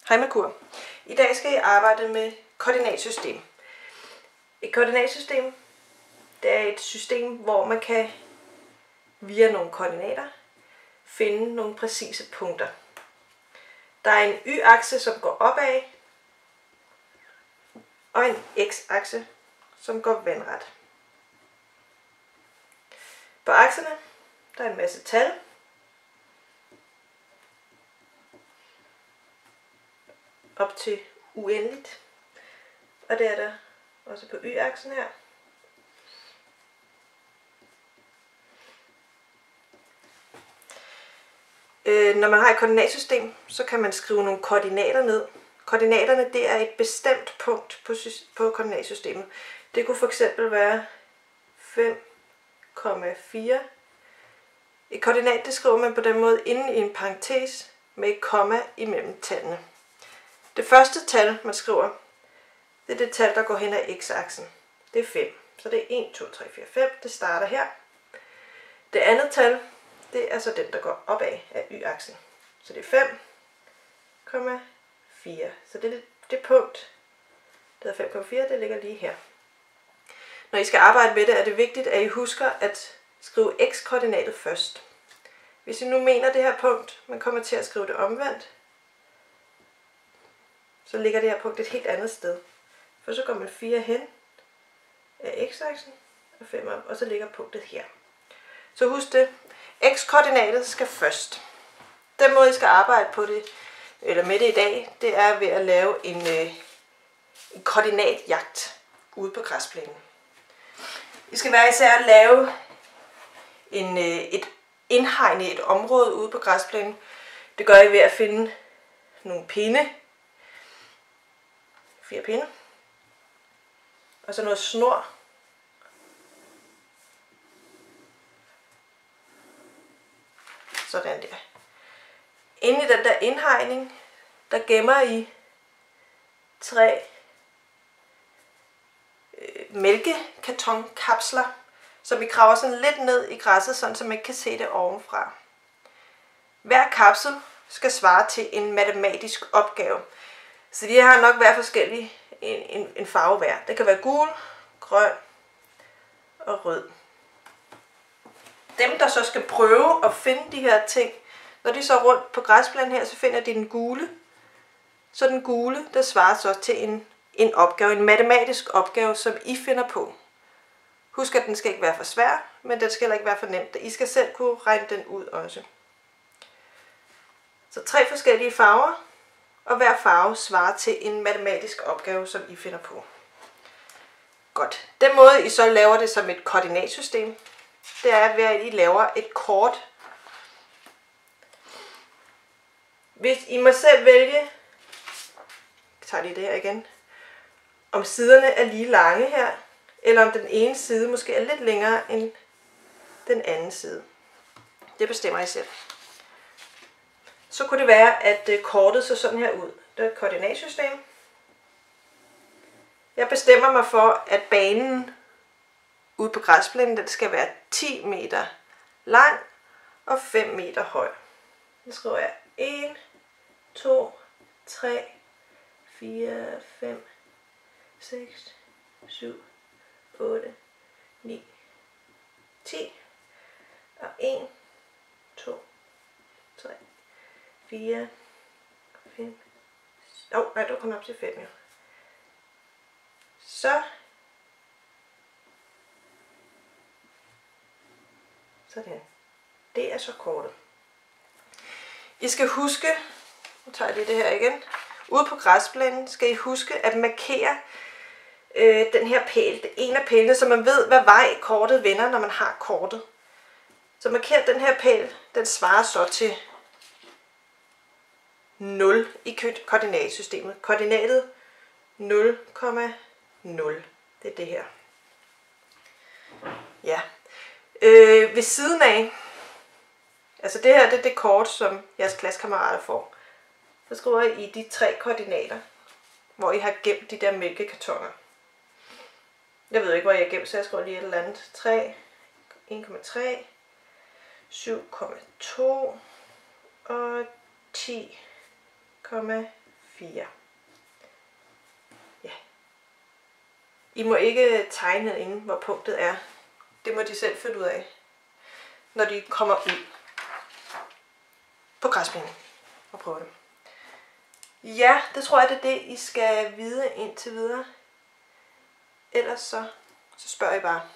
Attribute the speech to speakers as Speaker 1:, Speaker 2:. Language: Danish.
Speaker 1: Hej Merkur. I dag skal jeg arbejde med koordinatsystem. Et koordinatsystem, det er et system, hvor man kan via nogle koordinater finde nogle præcise punkter. Der er en y-akse, som går opad, og en x-akse, som går vandret. På akserne der er en masse tal. Op til uendeligt. Og det er der også på y-aksen her. Når man har et koordinatsystem, så kan man skrive nogle koordinater ned. Koordinaterne det er et bestemt punkt på koordinatsystemet. Det kunne fx være 5,4. Et koordinat det skriver man på den måde inden i en parentes med et komma imellem tallene. Det første tal, man skriver, det er det tal, der går hen ad x-aksen. Det er 5. Så det er 1, 2, 3, 4, 5. Det starter her. Det andet tal, det er så den, der går opad af y-aksen. Så det er 5,4. Så det punkt, der er 5,4, det ligger lige her. Når I skal arbejde med det, er det vigtigt, at I husker at skrive x-koordinatet først. Hvis I nu mener det her punkt, man kommer til at skrive det omvendt, så ligger det her punkt et helt andet sted. For så går man 4 hen af x-aksen og 5 op, og så ligger punktet her. Så husk det. X-koordinatet skal først. Den måde I skal arbejde på det, eller med det i dag, det er ved at lave en koordinatjagt ude på græsplænen. I skal hver især lave indhegne et område ude på græsplænen. Det gør I ved at finde nogle pinde. 4 pinde. Og så noget snor. Sådan der. Inde i den der indhegning, der gemmer I 3 mælkekartonkapsler, som I graver sådan lidt ned i græsset, sådan så man ikke kan se det ovenfra. Hver kapsel skal svare til en matematisk opgave. Så de har nok hver forskellige en farve hver. Det kan være gul, grøn og rød. Dem, der så skal prøve at finde de her ting, når de så rundt på græsplænen her, så finder de den gule. Så den gule, der svarer så til en opgave, en matematisk opgave, som I finder på. Husk, at den skal ikke være for svær, men den skal heller ikke være for nemt. I skal selv kunne regne den ud også. Så 3 forskellige farver, og hver farve svarer til en matematisk opgave, som I finder på. Godt. Den måde, I så laver det som et koordinatsystem, det er ved, at I laver et kort. Hvis I må selv vælge, jeg tager lige det her igen, om siderne er lige lange her, eller om den ene side måske er lidt længere end den anden side. Det bestemmer I selv. Så kunne det være, at kortet så sådan her ud. Det er et koordinatsystem. Jeg bestemmer mig for, at banen ude på græsplænen, den skal være 10 meter lang og 5 meter høj. Så skriver jeg 1, 2, 3, 4, 5, 6, 7, 8, 9, 10 og 1, 2, 3, 4, 5, nej, du kommer op til 5 jo. Sådan. Det er så kortet. I skal huske, nu tager jeg lige det her igen, ude på græsplænen skal I huske at markere den her pæl, en af pælene, så man ved, hvad vej kortet vender, når man har kortet. Så marker den her pæl, den svarer så til 0 i koordinatsystemet. Koordinatet 0,0. Det er det her. Ja. Ved siden af, altså det her det er det kort, som jeres klassekammerater får. Så skriver I de 3 koordinater, hvor I har gemt de der mælkekartoner. Jeg ved ikke, hvor jeg har gemt, så jeg skriver lige et eller andet. 3, 1,3, 7,2 og 10,4. 4. Ja. I må ikke tegne inde, hvor punktet er. Det må de selv finde ud af, når de kommer ud på græsplænen og prøver det. Ja, det tror jeg, det er det, I skal vide indtil videre. Ellers så spørger I bare.